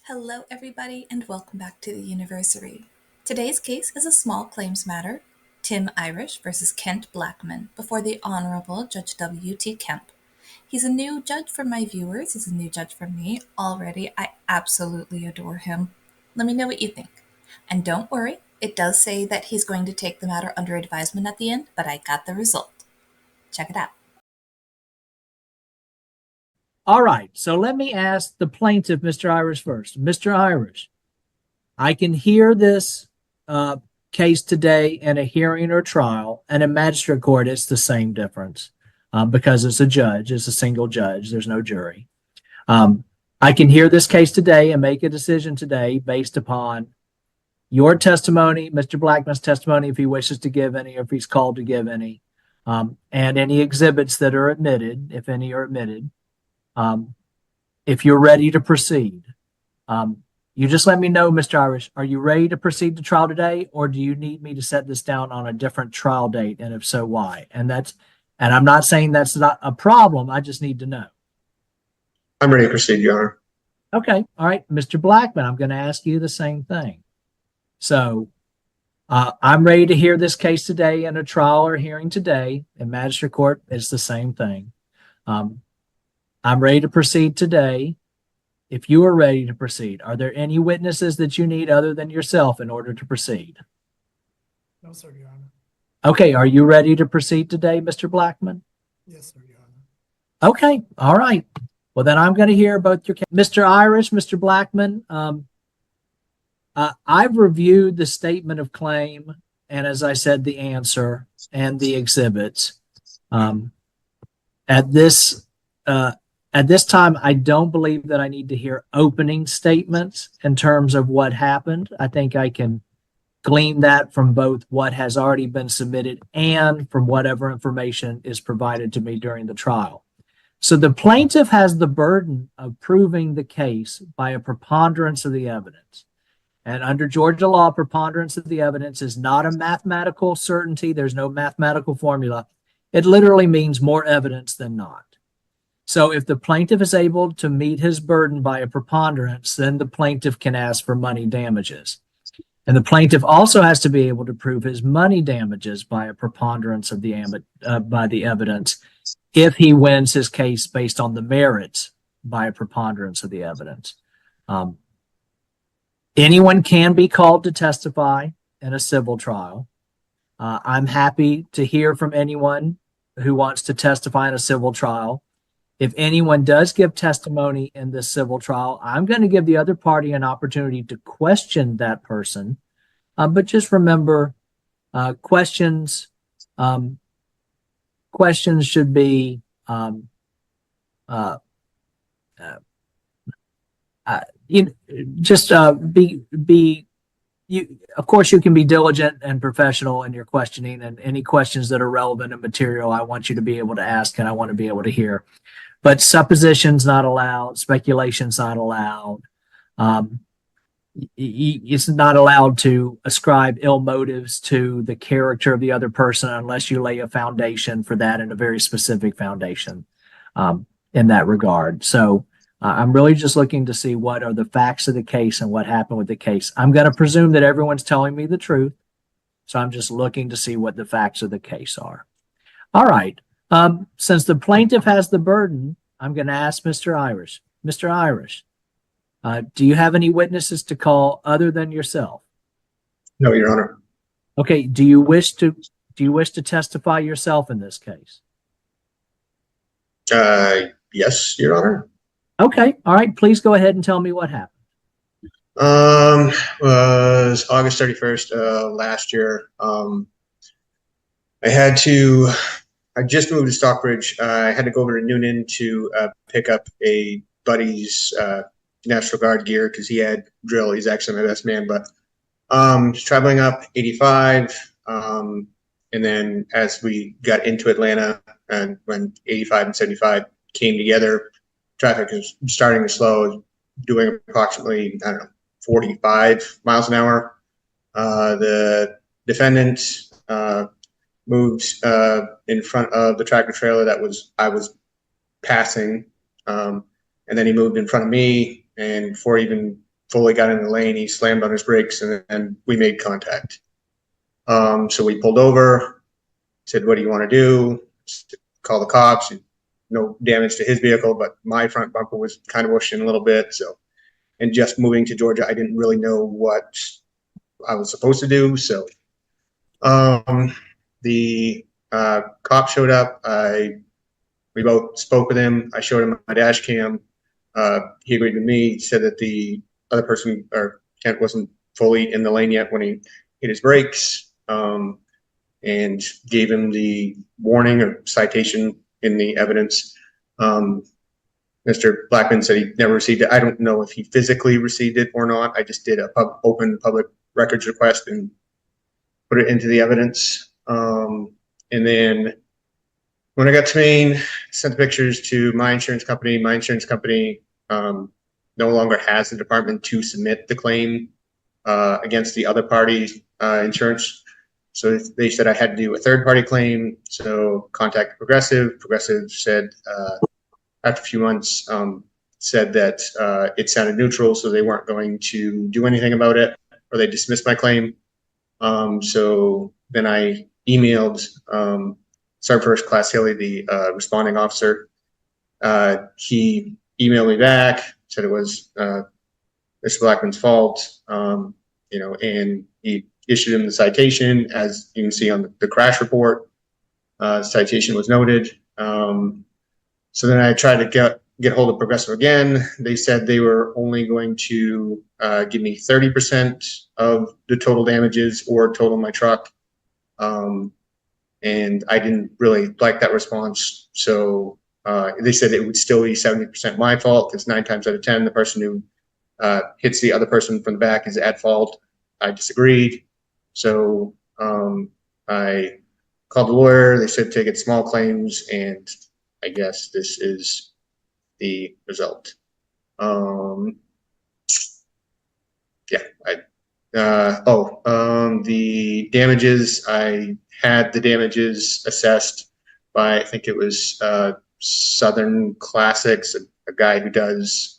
Hello, everybody, and welcome back to the.universary. Today's case is a small claims matter, Tim Irish versus Kent Blackman, before the Honorable Judge W.T. Kemp. He's a new judge for my viewers. He's a new judge for me. Already, I absolutely adore him. Let me know what you think. And don't worry, it does say that he's going to take the matter under advisement at the end, but I got the result. Check it out. All right, so let me ask the plaintiff, Mr. Irish, first. Mr. Irish, I can hear this case today in a hearing or trial, and in magistrate court, it's the same difference because it's a judge, it's a single judge, there's no jury. I can hear this case today and make a decision today based upon your testimony, Mr. Blackman's testimony, if he wishes to give any, or if he's called to give any, and any exhibits that are admitted, if any are admitted. If you're ready to proceed, you just let me know, Mr. Irish. Are you ready to proceed to trial today, or do you need me to set this down on a different trial date? And if so, why? And I'm not saying that's not a problem. I just need to know. I'm ready to proceed, Your Honor. Okay. All right. Mr. Blackman, I'm going to ask you the same thing. So I'm ready to hear this case today in a trial or hearing today. In magistrate court, it's the same thing. I'm ready to proceed today. If you are ready to proceed, are there any witnesses that you need other than yourself in order to proceed? No, sir, Your Honor. Okay. Are you ready to proceed today, Mr. Blackman? Yes, sir, Your Honor. Okay. All right. Well, then I'm going to hear both your case. Mr. Irish, Mr. Blackman, I've reviewed the statement of claim and, as I said, the answer and the exhibits. At this time, I don't believe that I need to hear opening statements in terms of what happened. I think I can glean that from both what has already been submitted and from whatever information is provided to me during the trial. So the plaintiff has the burden of proving the case by a preponderance of the evidence. And under Georgia law, preponderance of the evidence is not a mathematical certainty. There's no mathematical formula. It literally means more evidence than not. So if the plaintiff is able to meet his burden by a preponderance, then the plaintiff can ask for money damages. And the plaintiff also has to be able to prove his money damages by a preponderance of by the evidence if he wins his case based on the merits by a preponderance of the evidence. Anyone can be called to testify in a civil trial. I'm happy to hear from anyone who wants to testify in a civil trial. If anyone does give testimony in this civil trial, I'm going to give the other party an opportunity to question that person. But just remember, questions should be of course, you can be diligent and professional in your questioning, and any questions that are relevant and material, I want you to be able to ask and I want to be able to hear. But supposition's not allowed, speculation's not allowed. It's not allowed to ascribe ill motives to the character of the other person unless you lay a foundation for that, and a very specific foundation in that regard. So I'm really just looking to see what are the facts of the case and what happened with the case. I'm going to presume that everyone's telling me the truth. So I'm just looking to see what the facts of the case are. All right. Since the plaintiff has the burden, I'm going to ask Mr. Irish. Mr. Irish, do you have any witnesses to call other than yourself? No, Your Honor. Okay. Do you wish to testify yourself in this case? Yes, Your Honor. Okay. All right. Please go ahead and tell me what happened. Was August 31st last year. I just moved to Stockbridge. I had to go over to Noonan to pick up a buddy's National Guard gear because he had drill. He's actually my best man. But traveling up 85, and then as we got into Atlanta, and when 85 and 75 came together, traffic is starting to slow, doing approximately, 45 miles an hour. The defendant moved in front of the tractor trailer I was passing, and then he moved in front of me, and before even fully got in the lane, he slammed on his brakes, and then we made contact. So we pulled over, said, "What do you want to do?" Call the cops. No damage to his vehicle, but my front bumper was kind of whooshing a little bit. So, and just moving to Georgia, I didn't really know what I was supposed to do. So, the cop showed up. We both spoke with him. I showed him my dash cam. He agreed with me. He said that the other person, or Kent, wasn't fully in the lane yet when he hit his brakes, and gave him the warning or citation in the evidence. Mr. Blackman said he never received it. I don't know if he physically received it or not. I just did a open public records request and put it into the evidence. And then when I got to Maine, sent the pictures to my insurance company. My insurance company no longer has the department to submit the claim against the other party's insurance. So they said I had to do a third-party claim. So contacted Progressive. Progressive said after a few months, said that it sounded neutral, so they weren't going to do anything about it, or they dismissed my claim. So then I emailed Sergeant First Class Haley, the responding officer. He emailed me back, said it was Mr. Blackman's fault, and he issued him the citation. As you can see on the crash report, citation was noted. So then I tried to get hold of Progressive again. They said they were only going to give me 30% of the total damages or total my truck. And I didn't really like that response. So they said it would still be 70% my fault, because 9 times out of 10, the person who hits the other person from the back is at fault. I disagreed. So I called the lawyer. They said take it small claims, and I guess this is the result. The damages, I had the damages assessed by, I think it was Southern Classics, a guy who does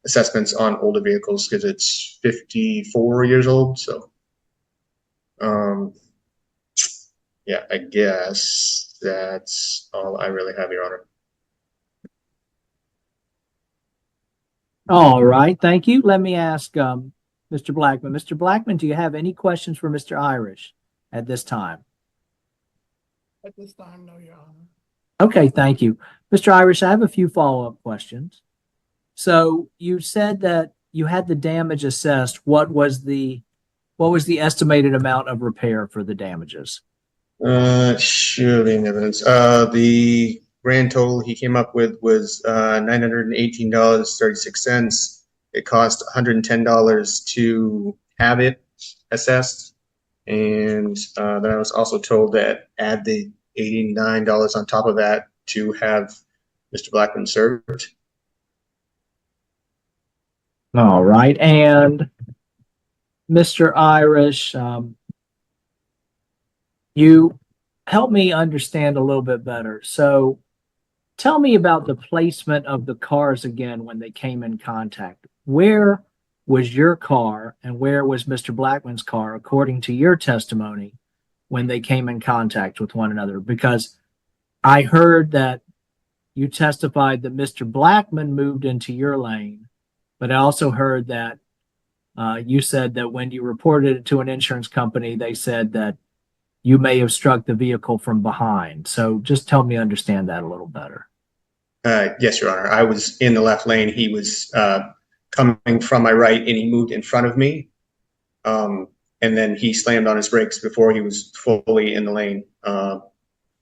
assessments on older vehicles, because it's 54 years old. So I guess that's all I really have, Your Honor. All right, thank you. Let me ask Mr. Blackman. Mr. Blackman, do you have any questions for Mr. Irish at this time? At this time, no, Your Honor. Okay, thank you. Mr. Irish, I have a few follow-up questions. So you said that you had the damage assessed. What was the estimated amount of repair for the damages? Should be in evidence. The grand total he came up with was $918.36. It cost $110 to have it assessed, and then I was also told that add the $89 on top of that to have Mr. Blackman served. All right, and Mr. Irish, you help me understand a little bit better. So tell me about the placement of the cars again when they came in contact. Where was your car and where was Mr. Blackman's car, according to your testimony, when they came in contact with one another? Because I heard that you testified that Mr. Blackman moved into your lane, but I also heard that you said that when you reported it to an insurance company, they said that you may have struck the vehicle from behind. So just help me understand that a little better. Yes, Your Honor. I was in the left lane. He was coming from my right, and he moved in front of me. And then he slammed on his brakes before he was fully in the lane.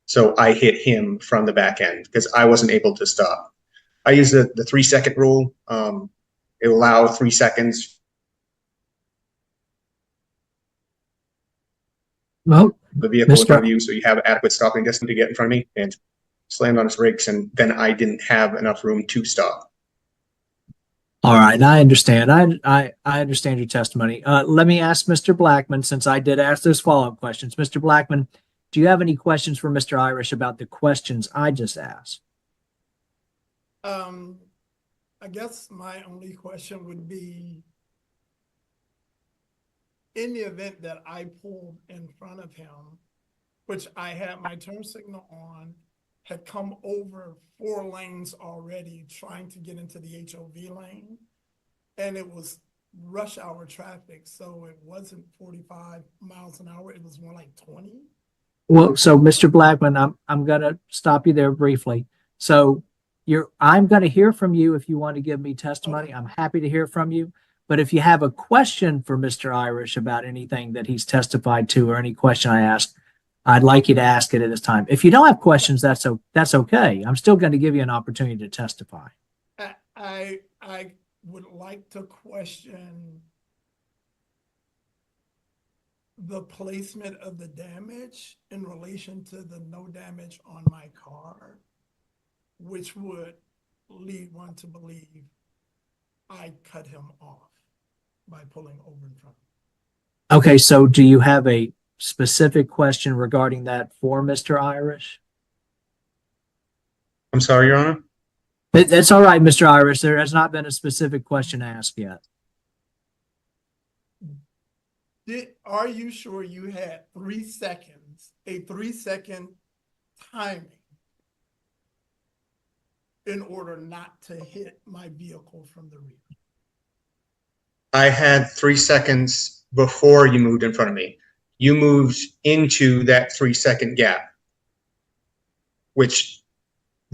So I hit him from the back end because I wasn't able to stop. I use the 3-second rule. It will allow 3 seconds. Well, the vehicle in front of you, so you have adequate stopping distance to get in front of me, and slammed on his brakes, and then I didn't have enough room to stop. All right, I understand. I understand your testimony. Let me ask Mr. Blackman, since I did ask those follow-up questions. Mr. Blackman, do you have any questions for Mr. Irish about the questions I just asked? I guess my only question would be, in the event that I pulled in front of him, which I had my turn signal on, had come over 4 lanes already trying to get into the HOV lane, and it was rush hour traffic, so it wasn't 45 miles an hour, it was more like 20. Well, so Mr. Blackman, I'm gonna stop you there briefly. So I'm gonna hear from you if you want to give me testimony. Okay. I'm happy to hear from you. But if you have a question for Mr. Irish about anything that he's testified to or any question I ask, I'd like you to ask it at this time. If you don't have questions, that's okay. I'm still going to give you an opportunity to testify. I would like to question the placement of the damage in relation to the no damage on my car, which would lead one to believe I cut him off by pulling over in front. Okay, so do you have a specific question regarding that for Mr. Irish? I'm sorry, Your Honor. That's all right, Mr. Irish. There has not been a specific question asked yet. Are you sure you had 3 seconds, a 3-second timing in order not to hit my vehicle from the rear? I had 3 seconds before you moved in front of me. You moved into that 3-second gap, which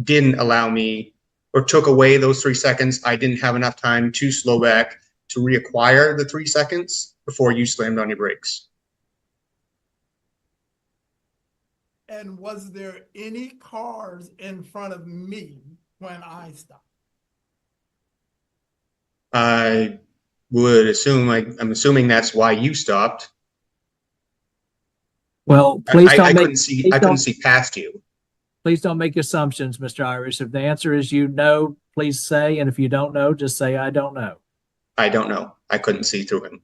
didn't allow me or took away those 3 seconds. I didn't have enough time to slow back to reacquire the 3 seconds before you slammed on your brakes. And was there any cars in front of me when I stopped? I would assume, I'm assuming that's why you stopped. Well, please I don't make couldn't see past you. please don't make assumptions, Mr. Irish. If the answer is you know, please say, and if you don't know, just say I don't know. I don't know. I couldn't see through him.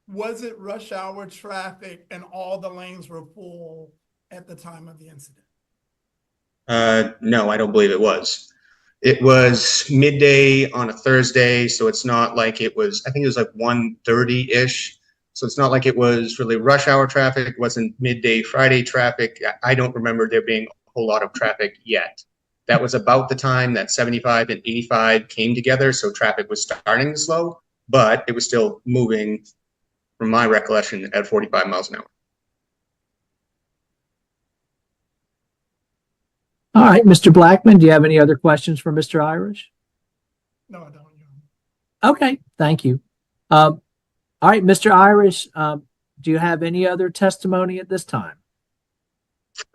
Was it rush hour traffic and all the lanes were full at the time of the incident? No, I don't believe it was. It was midday on a Thursday, so it's not like it was, I think it was like 1:30-ish. So it's not like it was really rush hour traffic. It wasn't midday Friday traffic. I don't remember there being a whole lot of traffic yet. That was about the time that 75 and 85 came together, so traffic was starting to slow, but it was still moving, from my recollection, at 45 miles an hour. All right, Mr. Blackman, do you have any other questions for Mr. Irish? No, I don't. Your Honor. Okay, thank you. All right, Mr. Irish, do you have any other testimony at this time?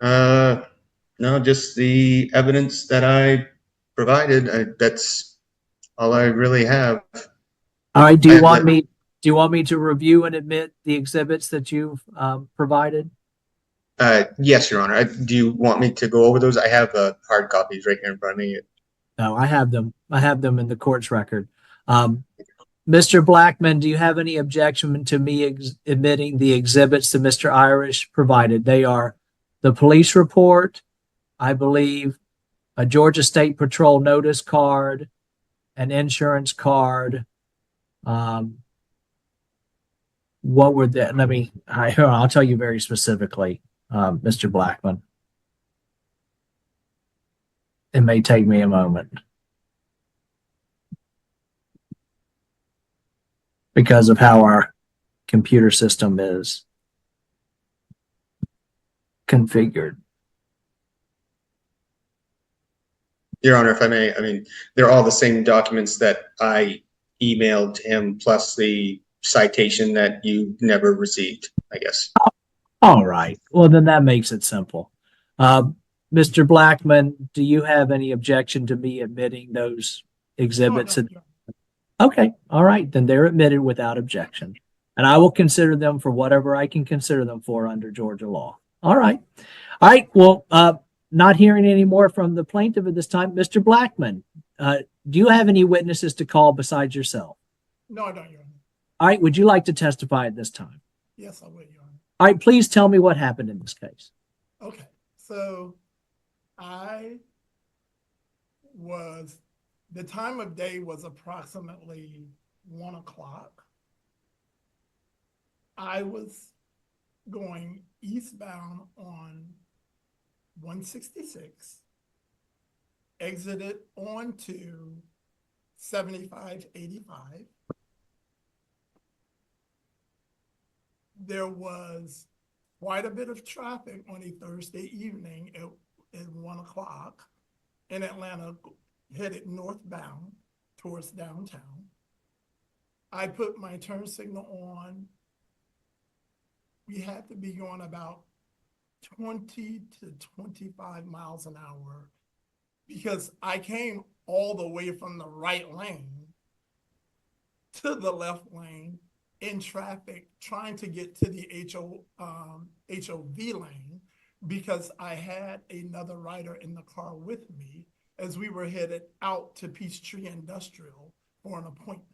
No, just the evidence that I provided. That's all I really have. All right, do you want me to review and admit the exhibits that you've provided? Yes, Your Honor. Do you want me to go over those? I have hard copies right here in front of me. No, I have them. I have them in the court's record. Mr. Blackman, do you have any objection to me admitting the exhibits that Mr. Irish provided? They are the police report, I believe, a Georgia State Patrol notice card, an insurance card. What were the, I'll tell you very specifically, Mr. Blackman. It may take me a moment because of how our computer system is configured. Your Honor, if I may, I mean, they're all the same documents that I emailed to him, plus the citation that you never received, I guess. All right. Well, then that makes it simple. Mr. Blackman, do you have any objection to me admitting those exhibits? No, Your Okay. All right. Then they're admitted without objection. And I will consider them for whatever I can consider them for under Georgia law. All right. All right. Well, not hearing any more from the plaintiff at this time. Mr. Blackman, do you have any witnesses to call besides yourself? No, I don't, Your Honor. All right. Would you like to testify at this time? Yes, I would, Your Honor. All right. Please tell me what happened in this case. Okay, so the time of day was approximately 1 o'clock. I was going eastbound on 166, exited onto 7585. There was quite a bit of traffic on a Thursday evening at 1 o'clock in Atlanta, headed northbound towards downtown. I put my turn signal on. We had to be going about 20 to 25 miles an hour because I came all the way from the right lane to the left lane in traffic, trying to get to the HOV lane because I had another rider in the car with me as we were headed out to Peachtree Industrial for an appointment.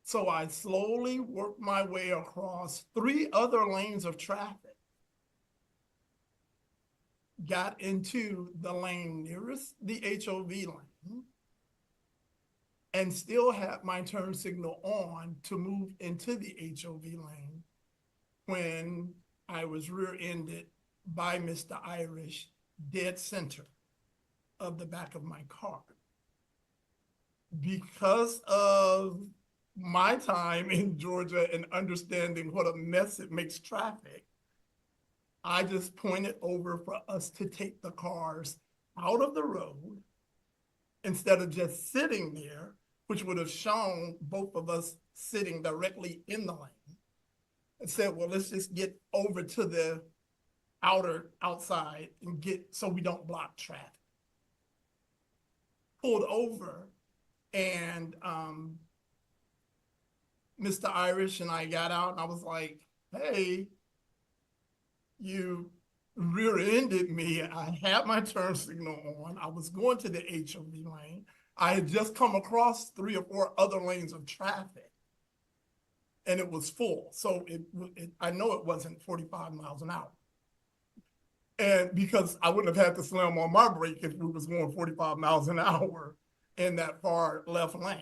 So I slowly worked my way across 3 other lanes of traffic, got into the lane nearest the HOV lane, and still had my turn signal on to move into the HOV lane when I was rear-ended by Mr. Irish dead center of the back of my car. Because of my time in Georgia and understanding what a mess it makes traffic, I just pointed over for us to take the cars out of the road instead of just sitting there, which would have shown both of us sitting directly in the lane, and said, well, let's just get over to the outside and get so we don't block traffic. Pulled over, and Mr. Irish and I got out, and I was like, hey, you rear-ended me. I had my turn signal on. I was going to the HOV lane. I had just come across 3 or 4 other lanes of traffic, and it was full. So I know it wasn't 45 miles an hour. And because I wouldn't have had to slam on my brake if we was going 45 miles an hour in that far left lane.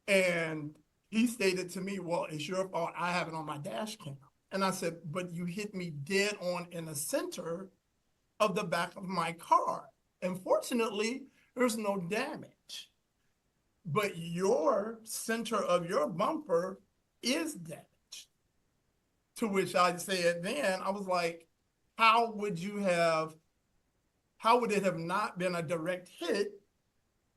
And he stated to me, well, it's your fault. I have it on my dash cam. And I said, but you hit me dead on in the center of the back of my car. And fortunately, there's no damage. But your center of your bumper is damaged. To which I said then, I was like, how would it have not been a direct hit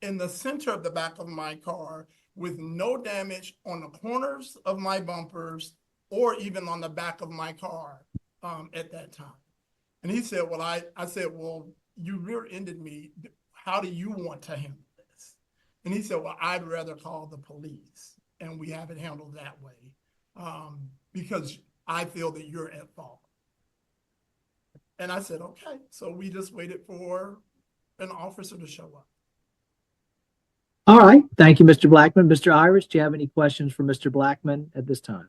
in the center of the back of my car with no damage on the corners of my bumpers or even on the back of my car at that time? And he said, well, I said, well, you rear-ended me. How do you want to handle this? And he said, well, I'd rather call the police, and we have it handled that way because I feel that you're at fault. And I said, okay. So we just waited for an officer to show up. All right. Thank you, Mr. Blackman. Mr. Irish, do you have any questions for Mr. Blackman at this time?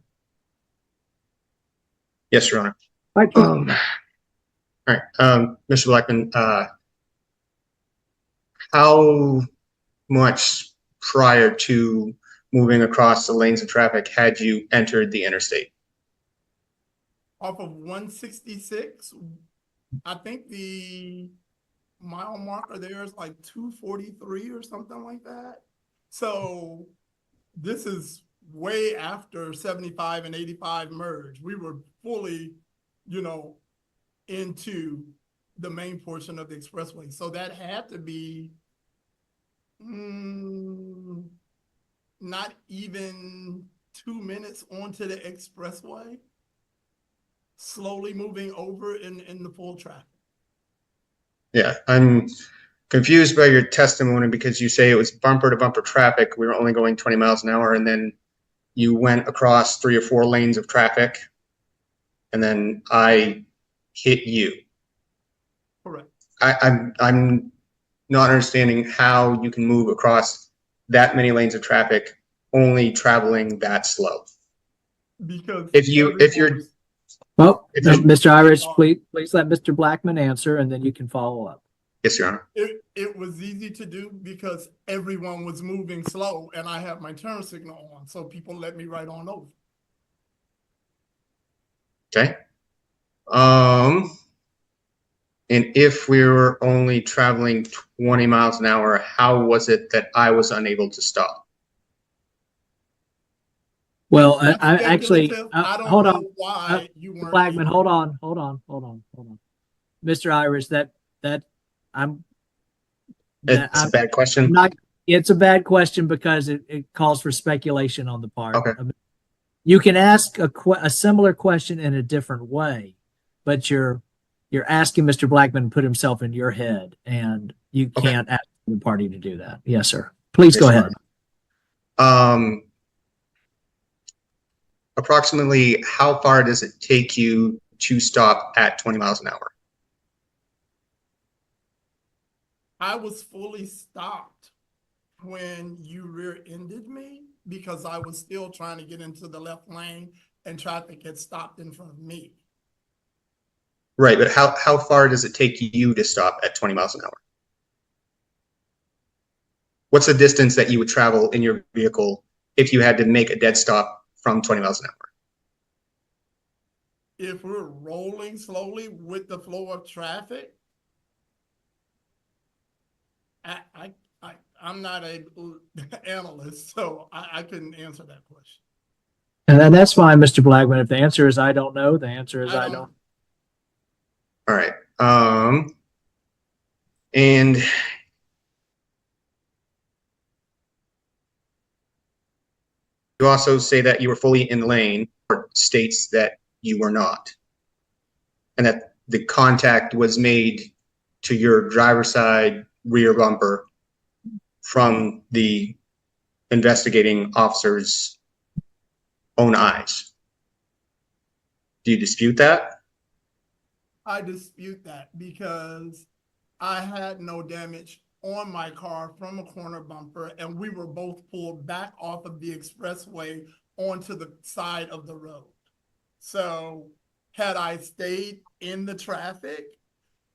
Yes, Your Honor. Thank you. All right. Mr. Blackman, how much prior to moving across the lanes of traffic had you entered the interstate? Off of 166, I think the mile marker there is like 243 or something like that. So this is way after 75 and 85 merged. We were fully, into the main portion of the expressway. So that had to be not even 2 minutes onto the expressway, slowly moving over in the full traffic. Yeah, I'm confused by your testimony because you say it was bumper to bumper traffic. We were only going 20 miles an hour, and then you went across 3 or 4 lanes of traffic, and then I hit you. Correct. I'm not understanding how you can move across that many lanes of traffic only traveling that slow. Because Well, Mr. Irish, please let Mr. Blackman answer, and then you can follow up. Yes, Your Honor. It was easy to do because everyone was moving slow, and I have my turn signal on, so people let me right on over. Okay. And if we were only traveling 20 miles an hour, how was it that I was unable to stop? Well, That's I actually, speculative. I don't hold know on, why you weren't Blackman, able. hold on. Mr. Irish, that I'm, that It's a bad question. I'm not, it's a bad question because it calls for speculation on the part. Okay. You can ask a similar question in a different way, but you're asking Mr. Blackman to put himself in your head, and you Okay. can't ask the party to do that. Yes, sir. Please Yes, go Your ahead. Honor. Approximately how far does it take you to stop at 20 miles an hour? I was fully stopped when you rear-ended me because I was still trying to get into the left lane and traffic had stopped in front of me. Right, but how far does it take you to stop at 20 miles an hour? What's the distance that you would travel in your vehicle if you had to make a dead stop from 20 miles an hour? If we're rolling slowly with the flow of traffic, I'm not an analyst, so I couldn't answer that question. And that's fine, Mr. Blackman. If the answer is I don't know, the answer is I don't. All right. And you also say that you were fully in the lane, or states that you were not, and that the contact was made to your driver's side rear bumper from the investigating officer's own eyes. Do you dispute that? I dispute that because I had no damage on my car from a corner bumper, and we were both pulled back off of the expressway onto the side of the road. So had I stayed in the traffic,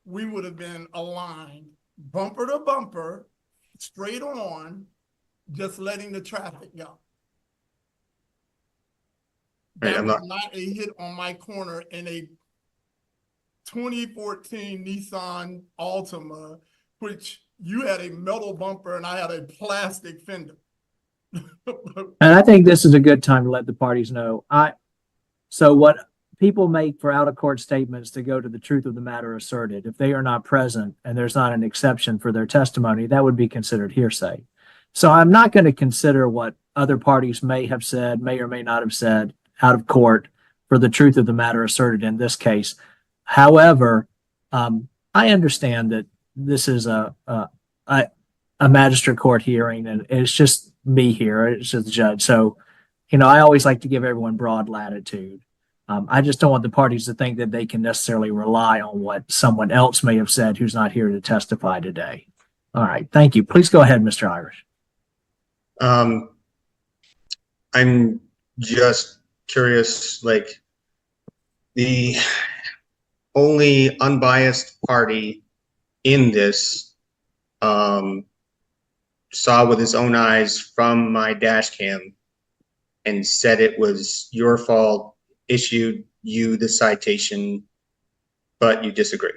we would have been aligned bumper to bumper, straight on, just letting the traffic go. Right, That was not a hit on my corner in a 2014 Nissan Altima, which you had a metal bumper and I had a plastic fender. And I think this is a good time to let the parties know. So what people make for out of court statements to go to the truth of the matter asserted, if they are not present and there's not an exception for their testimony, that would be considered hearsay. So I'm not going to consider what other parties may have said, may or may not have said out of court for the truth of the matter asserted in this case. However, I understand that this is a magistrate court hearing, and it's just me here. It's just the judge. So, I always like to give everyone broad latitude. I just don't want the parties to think that they can necessarily rely on what someone else may have said who's not here to testify today. All right. Thank you. Please go ahead, Mr. Irish. I'm just curious, like, the only unbiased party in this saw with his own eyes from my dash cam and said it was your fault, issued you the citation, but you disagree.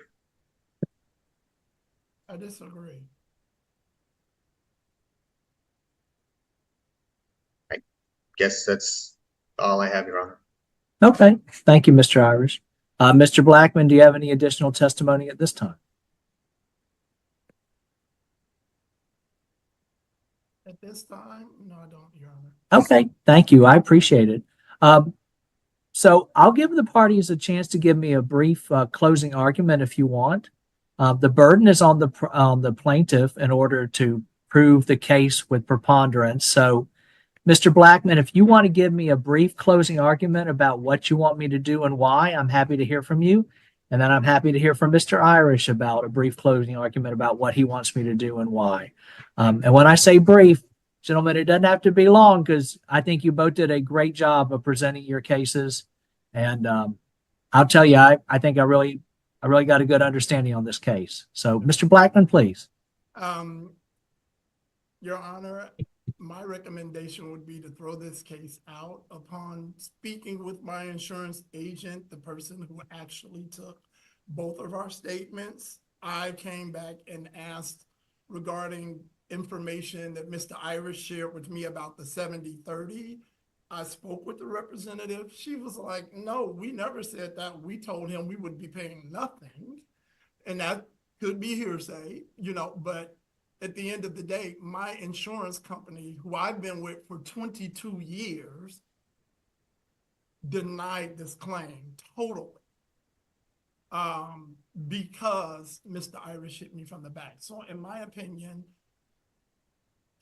I disagree. I guess that's all I have, Your Honor. Okay. Thank you, Mr. Irish. Mr. Blackman, do you have any additional testimony at this time? At this time, no, I don't, Your Honor. Okay. Thank you. I appreciate it. So I'll give the parties a chance to give me a brief closing argument if you want. The burden is on the plaintiff in order to prove the case with preponderance. So, Mr. Blackman, if you want to give me a brief closing argument about what you want me to do and why, I'm happy to hear from you. And then I'm happy to hear from Mr. Irish about a brief closing argument about what he wants me to do and why. And when I say brief, gentlemen, it doesn't have to be long because I think you both did a great job of presenting your cases. And I'll tell you, I think I really got a good understanding on this case. So, Mr. Blackman, please. Your Honor, my recommendation would be to throw this case out. Upon speaking with my insurance agent, the person who actually took both of our statements, I came back and asked regarding information that Mr. Irish shared with me about the 70-30. I spoke with the representative. She was like, no, we never said that. We told him we would be paying nothing. And that could be hearsay, you know, but at the end of the day, my insurance company, who I've been with for 22 years, denied this claim totally because Mr. Irish hit me from the back. So in my opinion,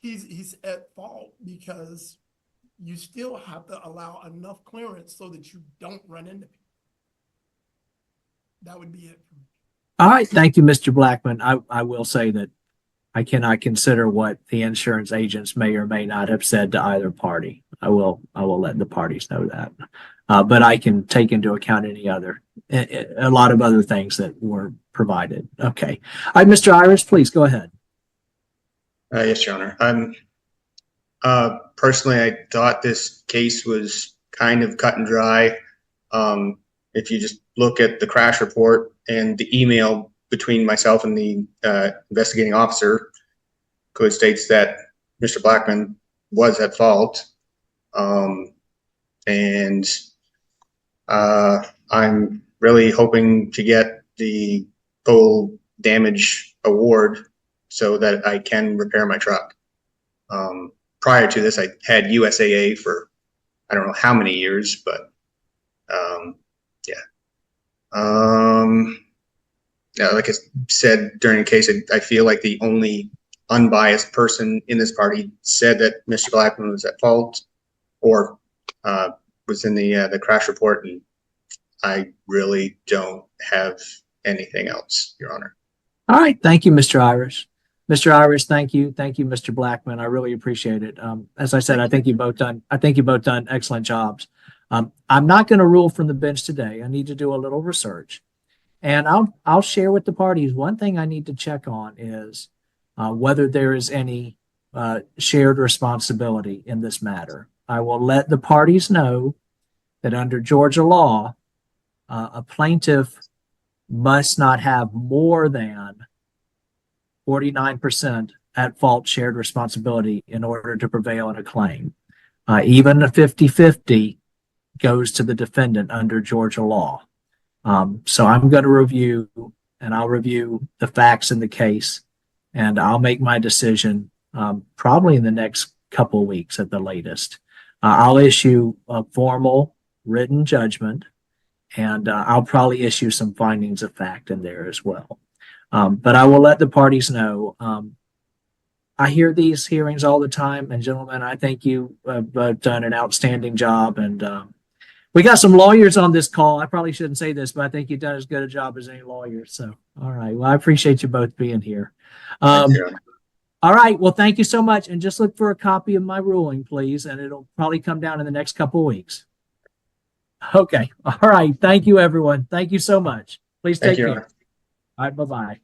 he's at fault because you still have to allow enough clearance so that you don't run into people. That would be it for me. All right. Thank you, Mr. Blackman. I will say that I cannot consider what the insurance agents may or may not have said to either party. I will let the parties know that. But I can take into account a lot of other things that were provided. Okay. All right, Mr. Irish, please go ahead. Yes, Your Honor. Personally, I thought this case was kind of cut and dry. If you just look at the crash report and the email between myself and the investigating officer, code states that Mr. Blackman was at fault. And I'm really hoping to get the full damage award so that I can repair my truck. Prior to this, I had USAA for I don't know how many years, but yeah. Yeah, like I said during the case, I feel like the only unbiased person in this party said that Mr. Blackman was at fault or was in the crash report, and I really don't have anything else, Your Honor. All right. Thank you, Mr. Irish. Mr. Irish, thank you. Thank you, Mr. Blackman. I really appreciate it. As I said, I think you both done excellent jobs. I'm not going to rule from the bench today. I need to do a little research. And I'll share with the parties. One thing I need to check on is whether there is any shared responsibility in this matter. I will let the parties know that under Georgia law, a plaintiff must not have more than 49% at fault shared responsibility in order to prevail in a claim. Even a 50-50 goes to the defendant under Georgia law. So I'm going to review, and I'll review the facts in the case, and I'll make my decision probably in the next couple of weeks at the latest. I'll issue a formal written judgment, and I'll probably issue some findings of fact in there as well. But I will let the parties know. I hear these hearings all the time, and gentlemen, I think you have done an outstanding job, and we got some lawyers on this call. I probably shouldn't say this, but I think you've done as good a job as any lawyer. So, all right. Well, I appreciate you both being here. All right. Well, thank you so much. And just look for a copy of my ruling, please. And it'll probably come down in the next couple of weeks. Okay. All right. Thank you, everyone. Thank you so much. Please take care. All right. Bye-bye.